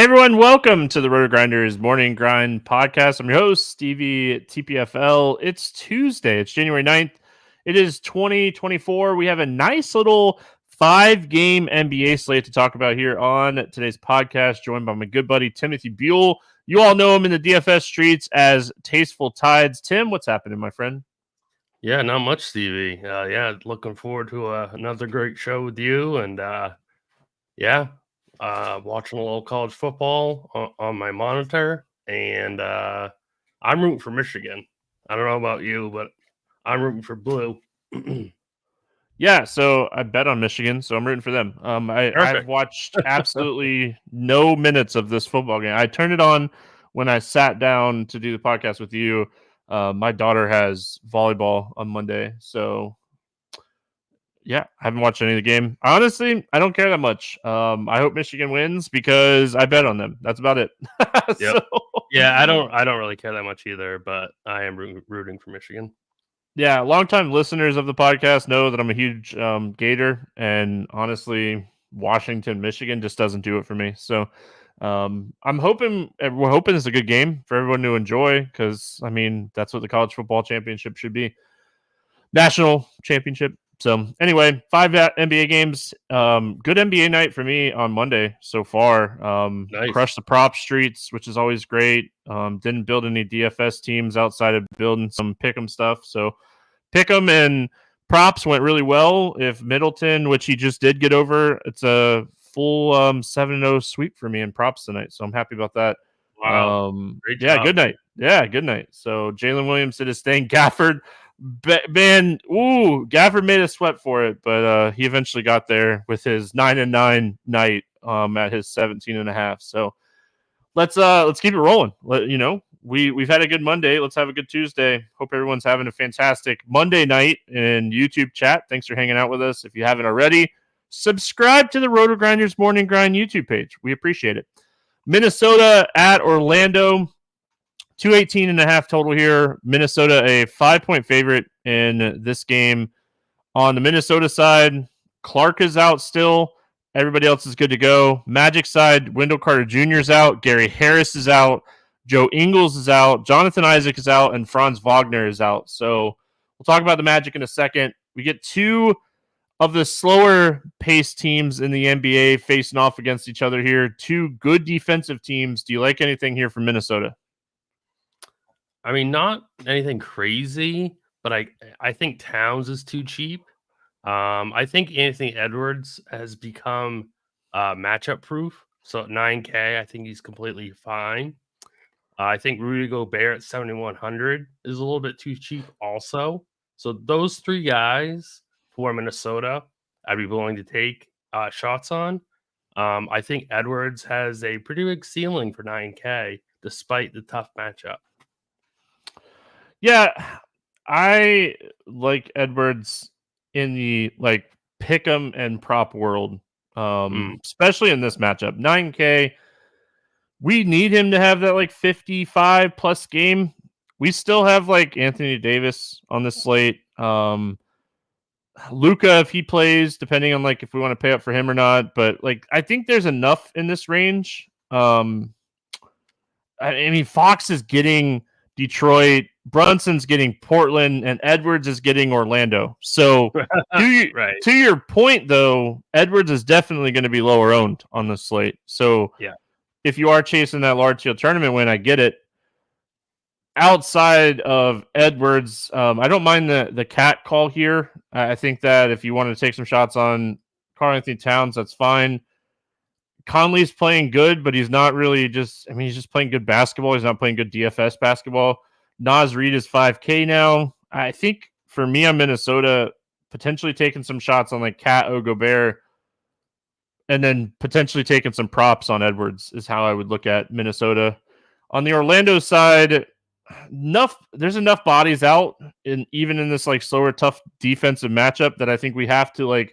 Everyone, welcome to the RotoGrinders Morning Grind podcast. I'm your host, Stevietpfl. It's Tuesday. It's January 9th. It is 2024. We have a nice little 5-game NBA slate to talk about here on today's podcast, joined by my good buddy, Timothy Buell. You all know him in the DFS streets as TastefulTides. Tim, what's happening, my friend? Yeah, not much, Stevie. Looking forward to another great show with you. And watching a little college football on my monitor. And I'm rooting for Michigan. I don't know about you, but I'm rooting for blue. Yeah, so I bet on Michigan, so I'm rooting for them. I've watched absolutely no minutes of this football game. I turned it on when I sat down to do the podcast with you. My daughter has volleyball on Monday, so yeah, I haven't watched any of the game. Honestly, I don't care that much. I hope Michigan wins because I bet on them. That's about it. Yep. Yeah, I don't really care that much either, but I am rooting for Michigan. Yeah, longtime listeners of the podcast know that I'm a huge Gator, and honestly, Washington, Michigan just doesn't do it for me. So we're hoping it's a good game for everyone to enjoy because, I mean, that's what the college football championship should be. National championship. So anyway, 5 NBA games. Good NBA night for me on Monday so far. Nice. Crushed the prop streets, which is always great. Didn't build any DFS teams outside of building some pick'em stuff. So pick'em and props went really well. If Middleton, which he just did get over, it's a full 7-0 sweep for me in props tonight. So I'm happy about that. Wow. Great job. Good night. Yeah, good night. So Jalen Williams did his thing. Gafford. Gafford made a sweat for it, but he eventually got there with his 9-9 night at his 17.5. So let's keep it rolling. We've had a good Monday. Let's have a good Tuesday. Hope everyone's having a fantastic Monday night in YouTube chat. Thanks for hanging out with us. If you haven't already, subscribe to the RotoGrinders Morning Grind YouTube page. We appreciate it. Minnesota at Orlando. 218.5 total here. Minnesota a 5-point favorite in this game. On the Minnesota side, Clark is out still. Everybody else is good to go. Magic side, Wendell Carter Jr. is out. Gary Harris is out. Joe Ingles is out. Jonathan Isaac is out. And Franz Wagner is out. So we'll talk about the Magic in a second. We get 2 of the slower paced teams in the NBA facing off against each other here. 2 good defensive teams. Do you like anything here from Minnesota? I mean, not anything crazy, but I think Towns is too cheap. I think Anthony Edwards has become matchup proof. So at 9K, I think he's completely fine. I think Rudy Gobert at 7,100 is a little bit too cheap also. So those 3 guys for Minnesota, I'd be willing to take shots on. I think Edwards has a pretty big ceiling for 9K despite the tough matchup. Yeah, I like Edwards in the pick'em and prop world, especially in this matchup. 9K, we need him to have that 55 plus game. We still have Anthony Davis on the slate. Luka, if he plays, depending on if we want to pay up for him or not. But I think there's enough in this range. I mean, Fox is getting Detroit, Brunson's getting Portland, and Edwards is getting Orlando. So to your point, though, Edwards is definitely going to be lower owned on the slate. So if you are chasing that large field tournament win, I get it. Outside of Edwards, I don't mind the cat call here. I think that if you wanted to take some shots on Karl-Anthony Towns, that's fine. Conley's playing good, but he's not really he's just playing good basketball. He's not playing good DFS basketball. Naz Reid is 5K now. I think for me on Minnesota, potentially taking some shots on Cat or Gobert, and then potentially taking some props on Edwards is how I would look at Minnesota. On the Orlando side, there's enough bodies out, even in this slower, tough defensive matchup that I think we have to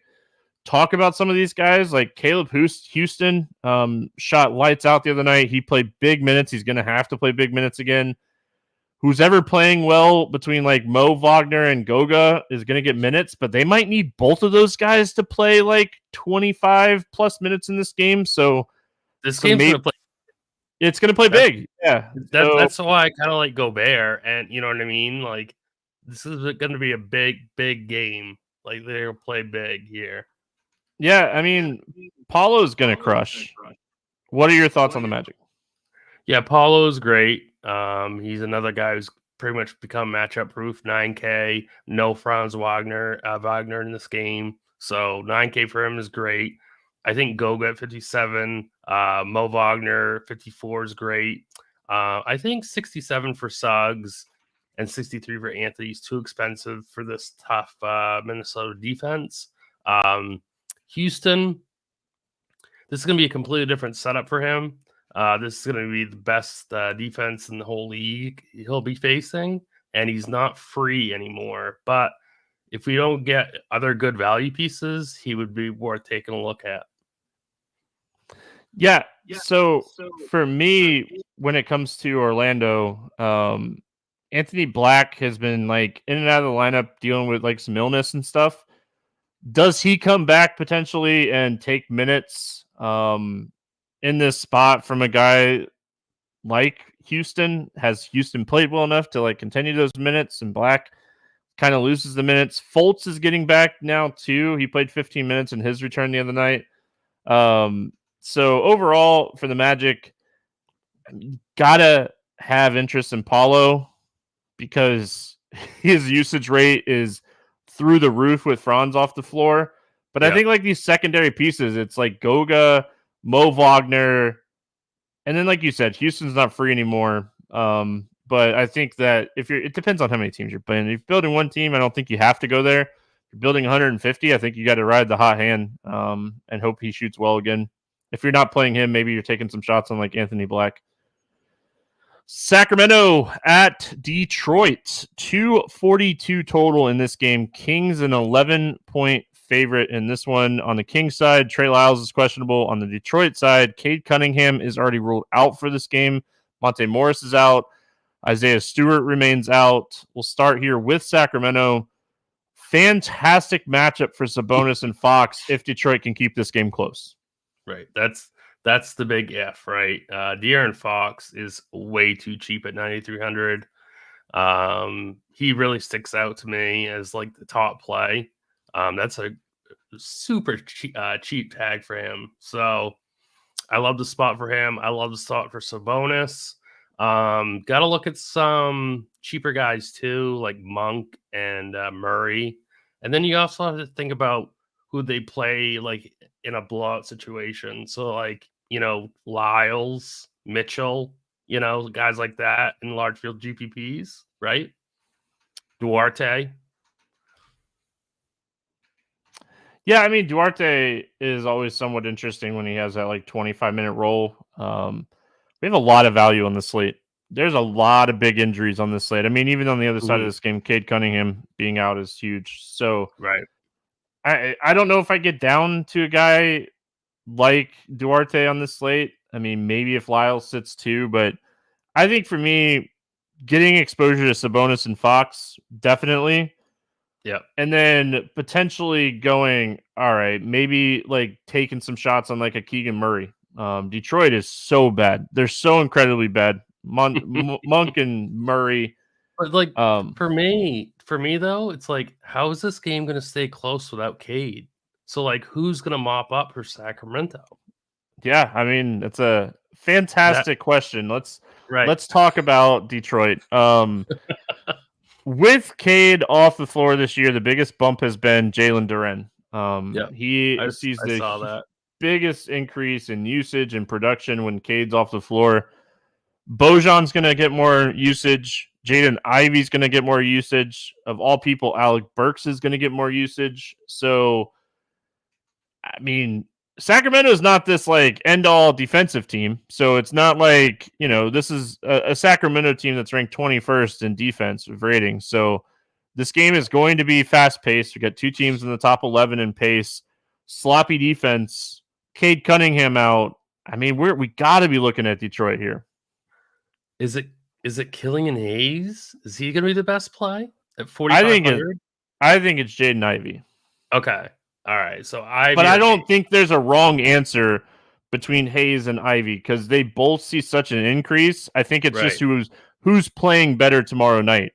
talk about some of these guys. Caleb Houston shot lights out the other night. He played big minutes. He's going to have to play big minutes again. Who's ever playing well between Mo Wagner and Goga is going to get minutes, but they might need both of those guys to play 25 plus minutes in this game. So this game's going to play It's going to play big. Yeah. That's why I kind of like Gobert, and you know what I mean? Like, this is going to be a big game. Like, they're going to play big here. Yeah, I mean, Paulo's going to crush. What are your thoughts on the Magic? Yeah, Paulo's great. He's another guy who's pretty much become matchup proof. 9K, no Franz Wagner in this game, so 9K for him is great. I think Goga at 57, Mo Wagner 54 is great. I think 67 for Suggs and 63 for Anthony is too expensive for this tough Minnesota defense. Houston, this is going to be a completely different setup for him. This is going to be the best defense in the whole league he'll be facing, and he's not free anymore. But if we don't get other good value pieces, he would be worth taking a look at. Yeah. So for me, when it comes to Orlando, Anthony Black has been like in and out of the lineup dealing with like some illness and stuff. Does he come back potentially and take minutes in this spot from a guy like Houston? Has Houston played well enough to like continue those minutes, and Black kind of loses the minutes? Fultz is getting back now too. He played 15 minutes in his return the other night. So overall for the Magic, gotta have interest in Paulo because his usage rate is through the roof with Franz off the floor. But I think like these secondary pieces, it's like Goga, Mo Wagner, and then like you said, Houston's not free anymore. But I think that it depends on how many teams you're playing. If you're building one team, I don't think you have to go there. If you're building 150, I think you got to ride the hot hand and hope he shoots well again. If you're not playing him, maybe you're taking some shots on like Anthony Black. Sacramento at Detroit, 242 total in this game. Kings an 11-point favorite in this one. On the Kings side, Trey Lyles is questionable. On the Detroit side, Cade Cunningham is already ruled out for this game. Monte Morris is out. Isaiah Stewart remains out. We'll start here with Sacramento. Fantastic matchup for Sabonis and Fox if Detroit can keep this game close. Right. That's the big F, right? De'Aaron Fox is way too cheap at 9,300. He really sticks out to me as like the top play. That's a super cheap tag for him. So I love the spot for him. I love the spot for Sabonis. Got to look at some cheaper guys too, like Monk and Murray. And then you also have to think about who they play like in a blowout situation. So like, Lyles, Mitchell, guys like that in large field GPPs, right? Duarte. Yeah, I mean, Duarte is always somewhat interesting when he has that like 25-minute roll. We have a lot of value on the slate. There's a lot of big injuries on this slate. I mean, even on the other side of this game, Cade Cunningham being out is huge. So right. I don't know if I get down to a guy like Duarte on this slate. I mean, maybe if Lyle sits too, but I think for me, getting exposure to Sabonis and Fox, definitely. Yeah. And then potentially going, all right, maybe like taking some shots on like a Keegan Murray. Detroit is so bad. They're so incredibly bad. Monk and Murray. But like for me though, it's like, how is this game going to stay close without Cade? So like, who's going to mop up for Sacramento? Yeah, I mean, it's a fantastic question. Let's talk about Detroit. With Cade off the floor this year, the biggest bump has been Jalen Duren. He sees the biggest increase in usage and production when Cade's off the floor. Bojan's going to get more usage. Jaden Ivey's going to get more usage. Of all people, Alec Burks is going to get more usage. So, I mean, Sacramento is not this like end-all defensive team. So it's not like, this is a Sacramento team that's ranked 21st in defense rating. So this game is going to be fast-paced. We got two teams in the top 11 in pace. Sloppy defense. Cade Cunningham out. I mean, we got to be looking at Detroit here. Is it Killian Hayes? Is he going to be the best play at 4,500? I think it's Jaden Ivey. Okay. All right. So I don't think there's a wrong answer, between Hayes and Ivy because they both see such an increase. I think it's Right. just who's playing better tomorrow night.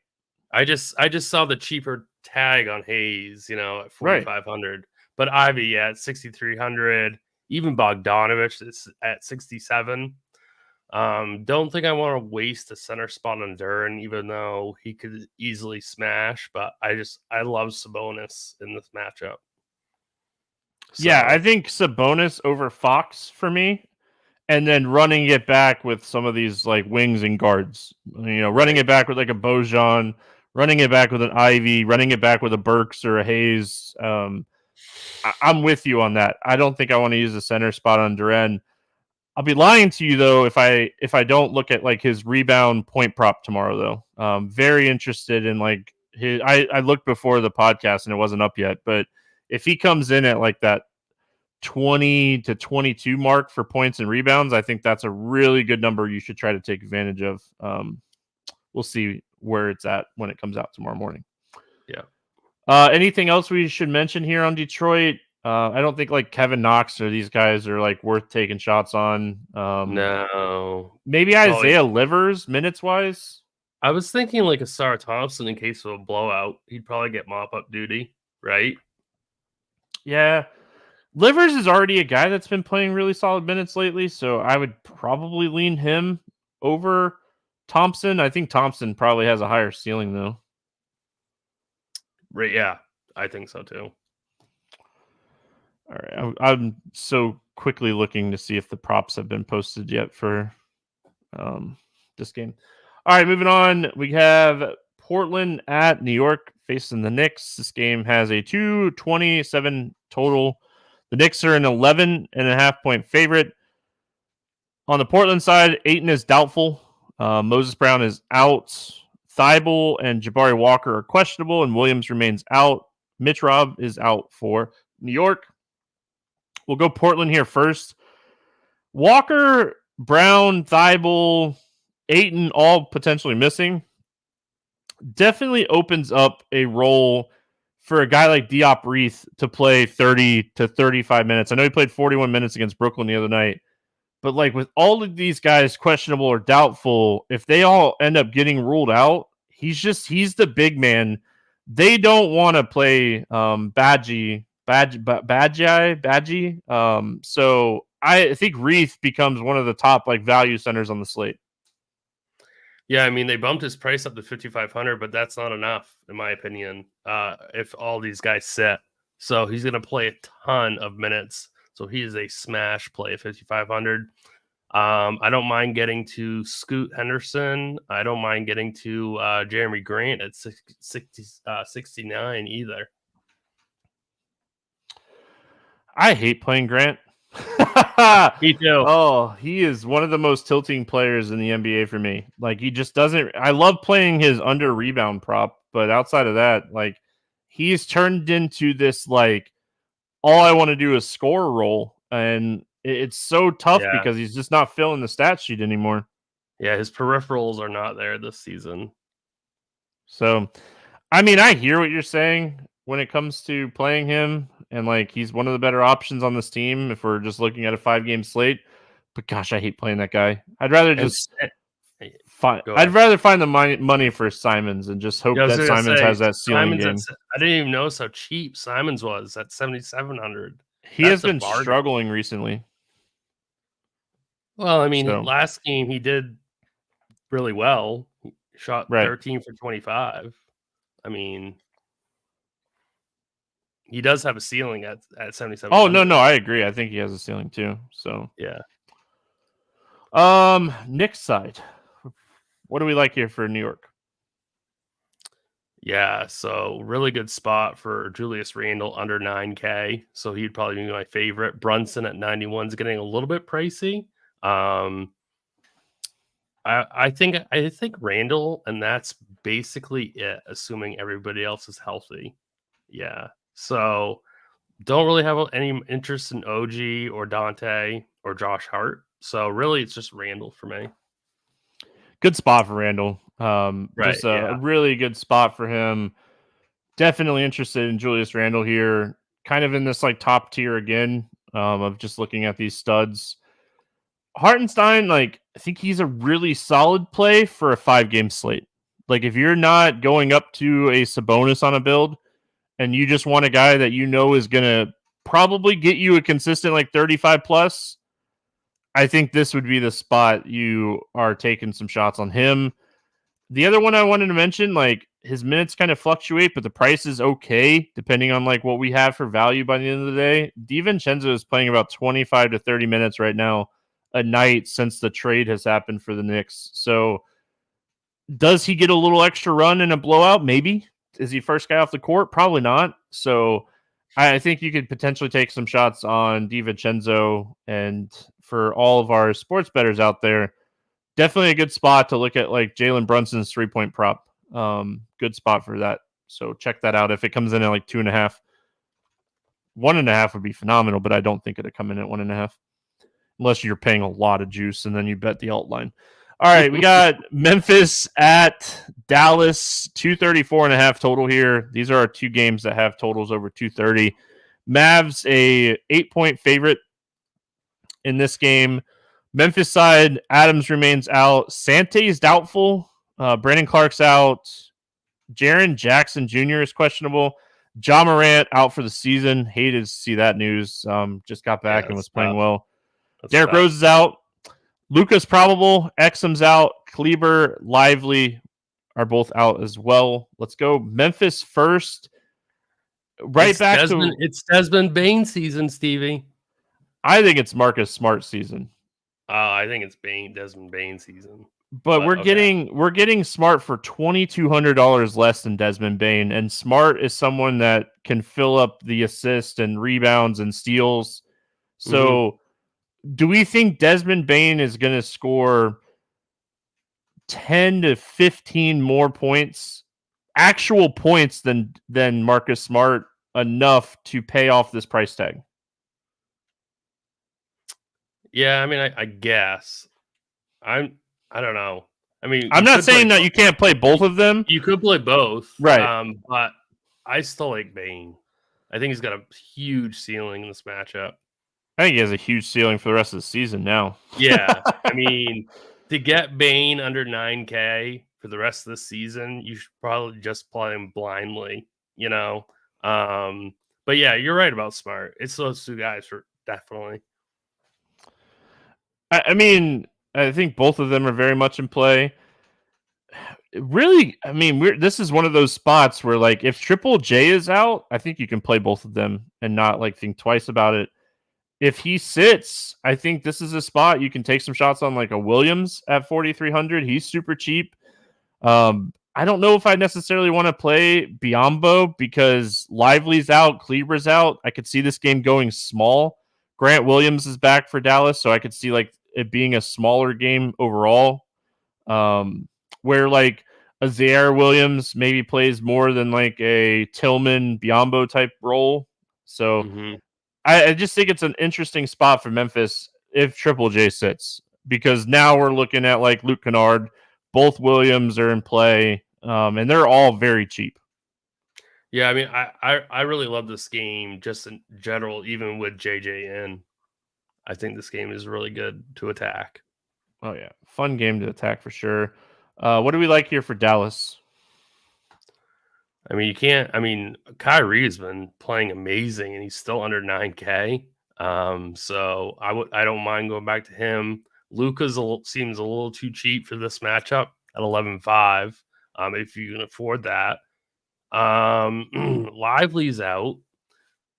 I just saw the cheaper tag on Hayes, at Right. 4,500, but Ivy at 6,300. Even Bogdanovich is at 67. Don't think I want to waste a center spot on Duren, even though he could easily smash. But I love Sabonis in this matchup. Yeah, I think Sabonis over Fox for me, and then running it back with some of these like wings and guards. Running it back with like a Bojan, running it back with an Ivy, running it back with a Burks or a Hayes. I'm with you on that. I don't think I want to use a center spot on Duren. I'll be lying to you though if I don't look at like his rebound point prop tomorrow though. Very interested in like his. I looked before the podcast and it wasn't up yet, but if he comes in at like that 20 to 22 mark for points and rebounds, I think that's a really good number you should try to take advantage of. We'll see where it's at when it comes out tomorrow morning. Yeah. Anything else we should mention here on Detroit? I don't think like Kevin Knox or these guys are like worth taking shots on. No. Maybe Isaiah Livers minutes wise. I was thinking like a Sarah Thompson in case of a blowout. He'd probably get mop up duty, right? Yeah. Livers is already a guy that's been playing really solid minutes lately, so I would probably lean him over Thompson. I think Thompson probably has a higher ceiling though. Right, yeah. I think so too. All right. I'm so quickly looking to see if the props have been posted yet for this game. All right, moving on. We have Portland at New York facing the Knicks. This game has a 227 total. The Knicks are an 11.5 point favorite. On the Portland side, Ayton is doubtful. Moses Brown is out. Thibault and Jabari Walker are questionable, and Williams remains out. Mitch Robb is out for New York. We'll go Portland here first. Walker, Brown, Thibault, Ayton, all potentially missing. Definitely opens up a role for a guy like Diop Reith to play 30 to 35 minutes. I know he played 41 minutes against Brooklyn the other night, but like with all of these guys questionable or doubtful, if they all end up getting ruled out, he's the big man. They don't want to play Badgie. So I think Reith becomes one of the top like value centers on the slate. Yeah, I mean they bumped his price up to 5,500, but that's not enough in my opinion. If all these guys sit, so he's going to play a ton of minutes. So he is a smash play at 5,500. I don't mind getting to Scoot Henderson. I don't mind getting to Jeremy Grant at 69 either. I hate playing Grant. Me too. Oh, he is one of the most tilting players in the NBA for me. Like he just doesn't. I love playing his under rebound prop, but outside of that, like he's turned into this like all I want to do is score role, and it's so tough because he's just not filling the stat sheet anymore. Yeah, his peripherals are not there this season. So, I mean, I hear what you're saying when it comes to playing him, and like he's one of the better options on this team if we're just looking at a 5-game slate. But gosh, I hate playing that guy. I'd rather just I'd rather find the money for Simons and just hope that Simons has that ceiling game. I didn't even notice how cheap Simons was at 7,700. He has been struggling recently. Well, I mean, last game he did really well. He shot 13 for 25. I mean, he does have a ceiling at 77. Oh, no, I agree. I think he has a ceiling too. So yeah. Knicks side. What do we like here for New York? Yeah, so really good spot for Julius Randle under 9K. So he'd probably be my favorite. Brunson at 91 is getting a little bit pricey. I think Randle, and that's basically it, assuming everybody else is healthy. Yeah. So don't really have any interest in OG or Dante or Josh Hart. So really it's just Randle for me. Good spot for Randle. Just a really good spot for him. Definitely interested in Julius Randle here. Kind of in this like top tier again of just looking at these studs. Hartenstein, like, I think he's a really solid play for a 5-game slate. Like, if you're not going up to a Sabonis on a build and you just want a guy that you know is going to probably get you a consistent, like, 35 plus, I think this would be the spot you are taking some shots on him. The other one I wanted to mention, like, his minutes kind of fluctuate, but the price is okay depending on like what we have for value by the end of the day. DiVincenzo is playing about 25 to 30 minutes right now a night since the trade has happened for the Knicks. So does he get a little extra run in a blowout? Maybe. Is he first guy off the court? Probably not. So I think you could potentially take some shots on DiVincenzo. And for all of our sports bettors out there, definitely a good spot to look at, like Jalen Brunson's 3-point prop. Good spot for that. So check that out. If it comes in at like 2.5, 1.5 would be phenomenal, but I don't think it'll come in at 1.5 unless you're paying a lot of juice and then you bet the alt line. All right, we got Memphis at Dallas, 234.5 total here. These are our two games that have totals over 230. Mavs a 8-point favorite in this game. Memphis side, Adams remains out. Sante's doubtful. Brandon Clark's out. Jaren Jackson Jr. is questionable. Ja Morant out for the season. Hated to see that news. Just got back and was playing well. Derrick Rose is out. Luka's probable. Exum's out. Kleber, Lively are both out as well. Let's go Memphis first. It's Desmond Bain season, Stevie. I think it's Marcus Smart season. I think it's Desmond Bain season. But we're getting Smart for $2,200 less than Desmond Bain, and Smart is someone that can fill up the assist and rebounds and steals. So, do we think Desmond Bain is going to score 10 to 15 more points, actual points than Marcus Smart, enough to pay off this price tag? Yeah, I mean, I guess. I don't know. I mean, I'm not saying that you can't play both of them. You could play both, right? But I still like Bain. I think he's got a huge ceiling in this matchup. I think he has a huge ceiling for the rest of the season now. Yeah, I mean, to get Bain under 9K for the rest of the season, you should probably just play him blindly, you know. But yeah, you're right about Smart. It's those two guys for definitely. I mean, I think both of them are very much in play. Really, I mean, this is one of those spots where, like, if Triple J is out, I think you can play both of them and not like think twice about it. If he sits, I think this is a spot you can take some shots on, like a Williams at 4,300. He's super cheap. I don't know if I necessarily want to play Biyombo because Lively's out, Kleber's out. I could see this game going small. Grant Williams is back for Dallas, so I could see like it being a smaller game overall. Where like a Zaire Williams maybe plays more than like a Tillman Biyombo type role. So I just think it's an interesting spot for Memphis if Triple J sits, because now we're looking at like Luke Kennard. Both Williams are in play, and they're all very cheap. Yeah, I mean, I really love this game just in general, even with JJ in. I think this game is really good to attack. Oh, yeah. Fun game to attack for sure. What do we like here for Dallas? I mean, Kyrie has been playing amazing, and he's still under 9K. So I don't mind going back to him. Luka seems a little too cheap for this matchup at 11.5. If you can afford that. Lively's out,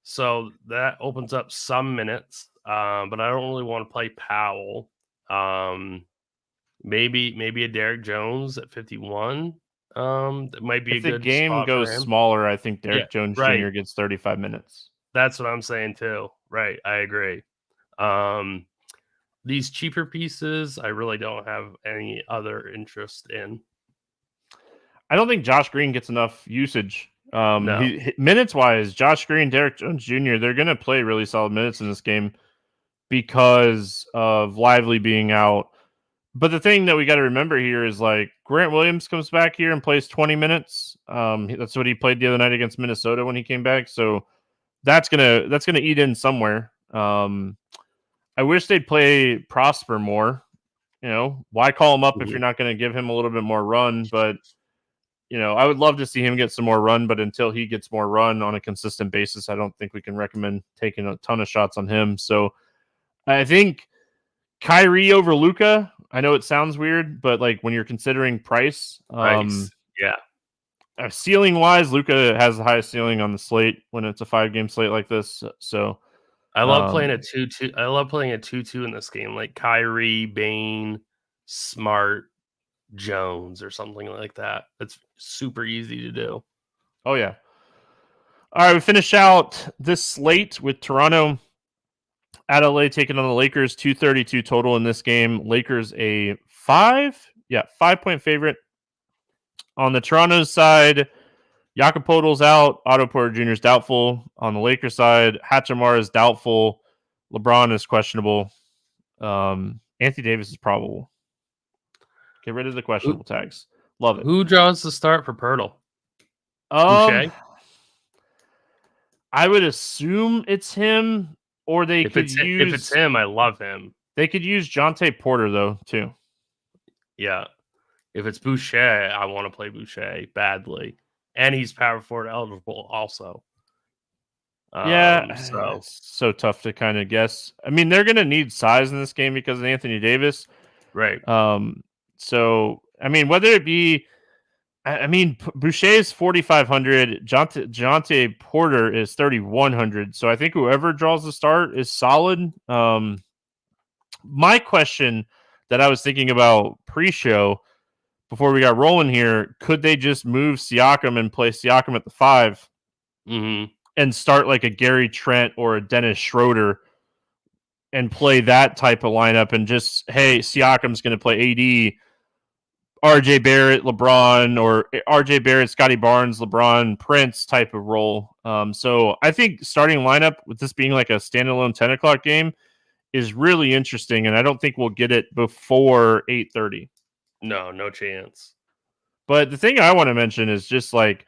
so that opens up some minutes. But I don't really want to play Powell. Maybe a Derrick Jones at 51. That might be if a good the game spot goes for him. smaller, I think Derrick Jones Jr. gets 35 minutes. That's what I'm saying too. Right, I agree. These cheaper pieces, I really don't have any other interest in. I don't think Josh Green gets enough usage. No. Minutes wise, Josh Green, Derrick Jones Jr., they're going to play really solid minutes in this game because of Lively being out. But the thing that we got to remember here is like Grant Williams comes back here and plays 20 minutes. That's what he played the other night against Minnesota when he came back. So that's gonna eat in somewhere. I I wish they'd play Prosper more. Why call him up if Mhm. you're not going to give him a little bit more run? But I would love to see him get some more run, but until he gets more run on a consistent basis, I don't think we can recommend taking a ton of shots on him. So I think Kyrie over Luka. I know it sounds weird, but like when you're considering price, Nice. Yeah. ceiling wise, Luka has the highest ceiling on the slate when it's a 5-game slate like this. So I love playing a 2-2. I love playing a 2-2 in this game, like Kyrie, Bane, Smart, Jones, or something like that. It's super easy to do. oh yeah. All right, we finish out this slate with Toronto at LA taking on the Lakers. 232 total in this game. Lakers a 5-point favorite. On the Toronto side, Jakob Poeltl's out. Otto Porter Jr. is doubtful. On the Lakers side, Hachimura is doubtful. LeBron is questionable. Anthony Davis is probable. Get rid of the questionable tags. Love it. Who draws the start for Pirtle? I would assume it's him, or If it's him, I love him. They could use Jonte Porter though too. Yeah. If it's Boucher, I want to play Boucher badly, and he's power forward eligible also. It's so tough to kind of guess. I mean, they're going to need size in this game because of Anthony Davis, right? So I mean, whether it be, Boucher is 4,500. Jonte Porter is 3,100. So I think whoever draws the start is solid. My question that I was thinking about pre-show before we got rolling here, could they just move Siakam and play Siakam at the 5 and start like a Gary Trent or a Dennis Schroeder and play that type of lineup and just, hey, Siakam's going to play AD, RJ Barrett, LeBron, or RJ Barrett, Scotty Barnes, LeBron, Prince type of role. So I think starting lineup with this being like a standalone 10 o'clock game is really interesting, and I don't think we'll get it before 8:30. No chance. But the thing I want to mention is just like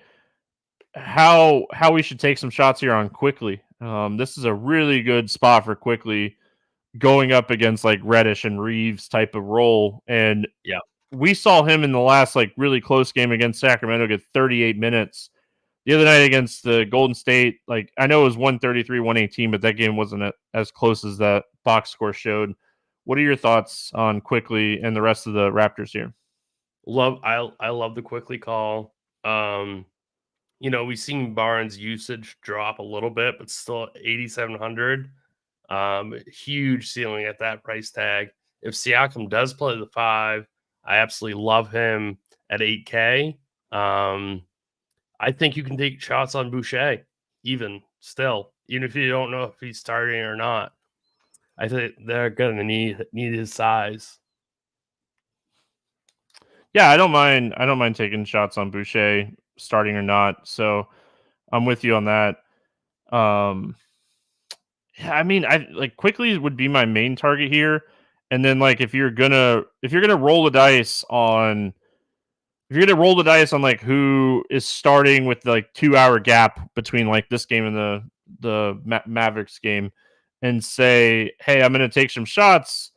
how we should take some shots here on Quickly. This is a really good spot for Quickly going up against like Reddish and Reeves type of role. And yeah, we saw him in the last like really close game against Sacramento get 38 minutes. The other night against the Golden State, like I know it was 133-118, but that game wasn't as close as that box score showed. What are your thoughts on Quickly and the rest of the Raptors here? I love the Quickly call. We've seen Barnes' usage drop a little bit, but still 8,700. Huge ceiling at that price tag. If Siakam does play the 5, I absolutely love him at 8K. I think you can take shots on Boucher, even if you don't know if he's starting or not. I think they're going to need his size. Yeah, I don't mind taking shots on Boucher, starting or not. So I'm with you on that. Quickly would be my main target here. And then like if you're gonna roll the dice on like who is starting with like 2-hour gap between like this game and the Mavericks game, and say, hey, I'm gonna take some shots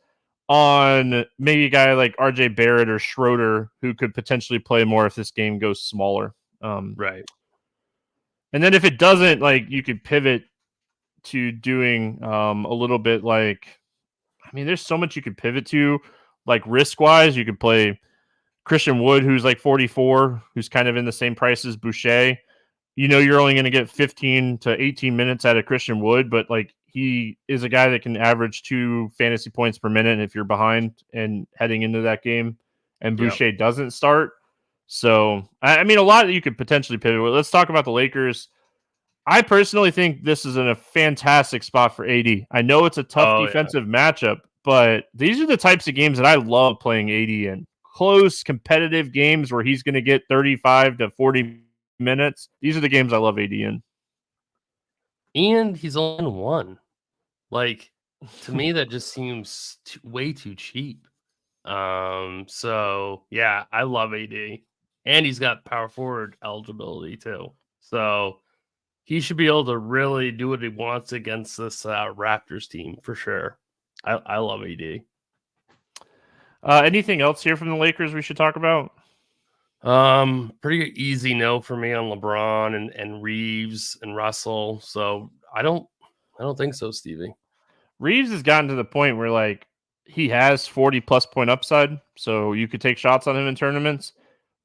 on maybe a guy like RJ Barrett or Schroeder who could potentially play more if this game goes smaller. Right. And then if it doesn't, like you could pivot to doing a little bit like, there's so much you could pivot to, like risk wise. You could play Christian Wood, who's like 44, who's kind of in the same price as Boucher. You're only going to get 15 to 18 minutes out of Christian Wood, but like he is a guy that can average 2 fantasy points per minute if you're behind and heading into that game, and Boucher doesn't start. So, a lot that you could potentially pivot with. Let's talk about the Lakers. I personally think this is in a fantastic spot for AD. I know it's a tough defensive matchup, but these are the types of games that I love playing AD in. Close, competitive games where he's going to get 35 to 40 minutes. These are the games I love AD in. And he's only one. Like, to me, that just seems way too cheap. So, yeah, I love AD. And he's got power forward eligibility, too. So, he should be able to really do what he wants against this Raptors team, for sure. I love AD. Anything else here from the Lakers we should talk about? Pretty easy no for me on LeBron and Reeves and Russell. So I don't think so, Stevie. Reeves has gotten to the point where like he has 40+ point upside, so you could take shots on him in tournaments.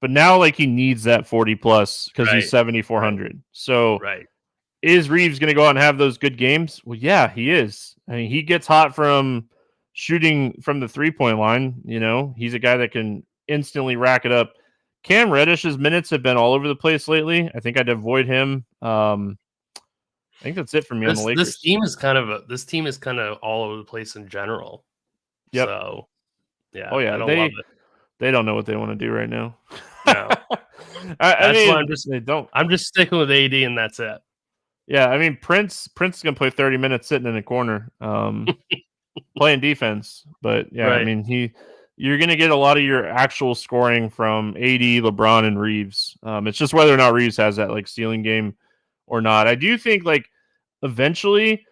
But now like he needs that 40+ because he's 7,400. Right. So Right. is Reeves going to go out and have those good games? Well, yeah, he is. I mean, he gets hot from shooting from the 3-point line. You know, he's a guy that can instantly rack it up. Cam Reddish's minutes have been all over the place lately. I think I'd avoid him. I think that's it for me on the Lakers. This team is kind of all over the place in general. Yep. So yeah. Oh yeah, I don't love it. They don't know what they want to do right now. No. I mean, they don't. I'm just sticking with AD, and that's it. Yeah, I mean Prince is gonna play 30 minutes sitting in a corner, playing defense. But yeah, right. I mean you're gonna get a lot of your actual scoring from AD, LeBron, and Reeves. It's just whether or not Reeves has that like ceiling game or not. I do think like eventually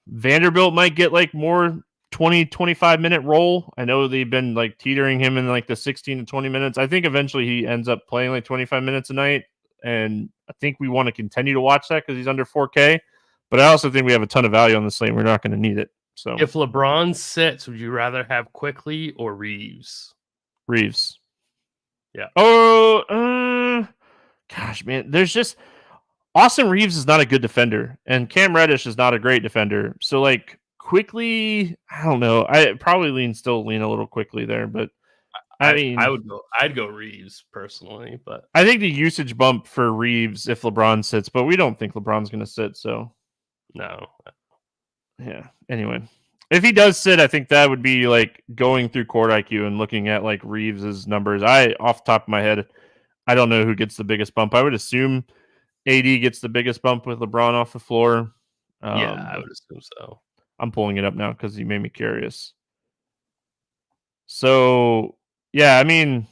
Vanderbilt might get like more 20-25 minute role. I know they've been like teetering him in like the 16 to 20 minutes. I think eventually he ends up playing like 25 minutes a night. And I think we want to continue to watch that because he's under 4K. But I also think we have a ton of value on the slate. We're not going to need it. So if LeBron sits, would you rather have Quickly or Reeves? Reeves. Yeah. Oh, gosh, man. There's just Austin Reeves is not a good defender, and Cam Reddish is not a great defender. So like Quickly, I don't know. I probably lean a little Quickly there, but I'd go Reeves personally, but I think the usage bump for Reeves if LeBron sits, but we don't think LeBron's going to sit. So no. Yeah. Anyway, if he does sit, I think that would be like going through court IQ and looking at like Reeves's numbers. Off the top of my head, I don't know who gets the biggest bump. I would assume AD gets the biggest bump with LeBron off the floor. Yeah, I would assume so. I'm pulling it up now because you made me curious. So, yeah, I mean,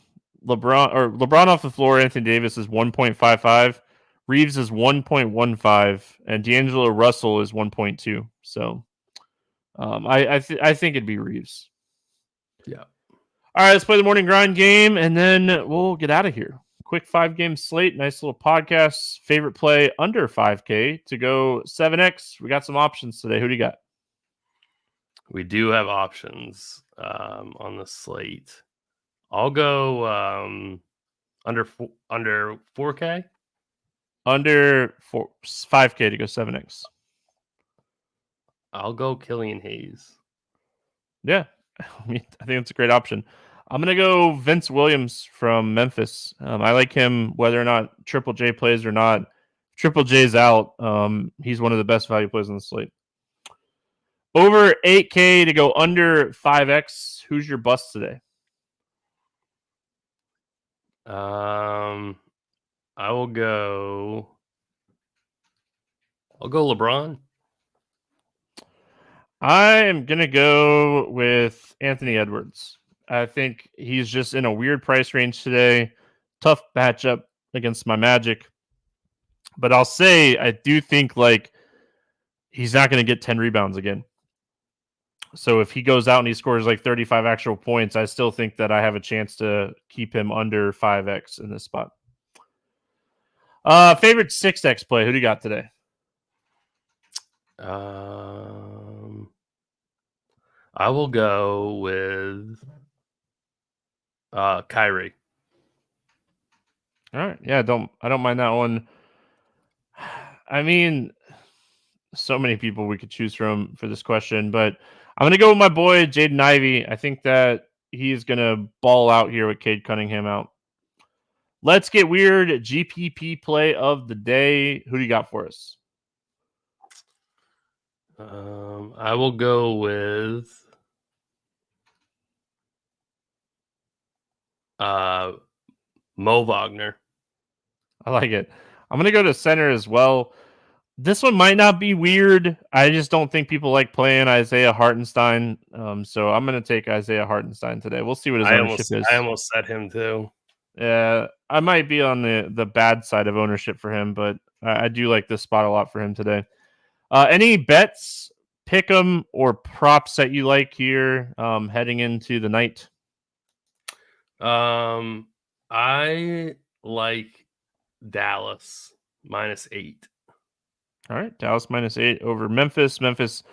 LeBron off the floor, Anthony Davis is 1.55, Reeves is 1.15, and D'Angelo Russell is 1.2. So, I think it'd be Reeves. Yeah. All right, let's play the morning grind game, and then we'll get out of here. Quick 5-game slate, nice little podcast. Favorite play under 5K to go 7X. We got some options today. Who do you got? We do have options on the slate. I'll go under 4K. Under 5K to go 7X. I'll go Killian Hayes. Yeah, I think it's a great option. I'm going to go Vince Williams from Memphis. I like him whether or not Triple J plays or not. Triple J's out. He's one of the best value plays on the slate. Over 8K to go under 5X. Who's your bust today? I'll go LeBron. I am going to go with Anthony Edwards. I think he's just in a weird price range today. Tough matchup against my Magic. But I'll say I do think like he's not going to get 10 rebounds again. So if he goes out and he scores like 35 actual points, I still think that I have a chance to keep him under 5X in this spot. Favorite 6X play? Who do you got today? I will go with Kyrie. All right. Yeah, I don't mind that one. I mean, so many people we could choose from for this question, but I'm going to go with my boy, Jaden Ivey. I think that he's going to ball out here with Cade Cunningham out. Let's get weird. GPP play of the day. Who do you got for us? I will go with Mo Wagner. I like it. I'm going to go to center as well. This one might not be weird. I just don't think people like playing Isaiah Hartenstein. So I'm going to take Isaiah Hartenstein today. We'll see what his ownership is. I almost set him too. Yeah, I might be on the bad side of ownership for him, but I do like this spot a lot for him today. Any bets, pick 'em or props that you like here heading into the night? I like Dallas -8. All right, Dallas -8 over Memphis. Memphis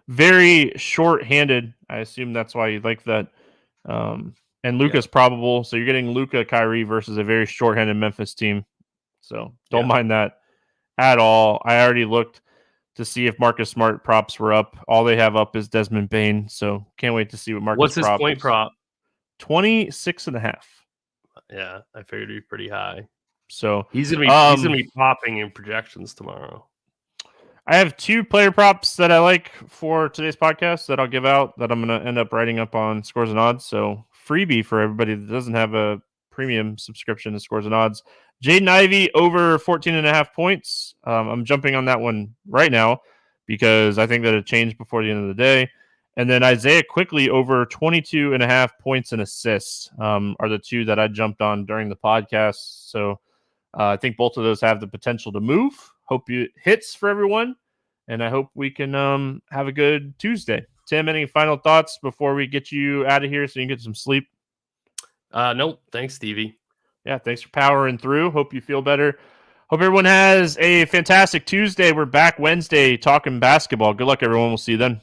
very short-handed. I assume that's why you like that. And Luka's probable, so you're getting Luka, Kyrie versus a very short-handed Memphis team. So don't mind that at all. I already looked to see if Marcus Smart props were up. All they have up is Desmond Bane, so can't wait to see what Marcus. What's his point prop? 26.5. Yeah, I figured he'd be pretty high. So he's gonna be popping in projections tomorrow. I have 2 player props that I like for today's podcast that I'll give out that I'm going to end up writing up on Scores and Odds. So freebie for everybody that doesn't have a premium subscription to Scores and Odds. Jaden Ivey over 14.5 points. I'm jumping on that one right now because I think that it changed before the end of the day. And then Isaiah Quickly over 22.5 points and assists are the 2 that I jumped on during the podcast. So I think both of those have the potential to move. Hope it hits for everyone, and I hope we can have a good Tuesday. Tim, any final thoughts before we get you out of here so you can get some sleep? Nope. Thanks, Stevie. Yeah, thanks for powering through. Hope you feel better. Hope everyone has a fantastic Tuesday. We're back Wednesday talking basketball. Good luck, everyone. We'll see you then.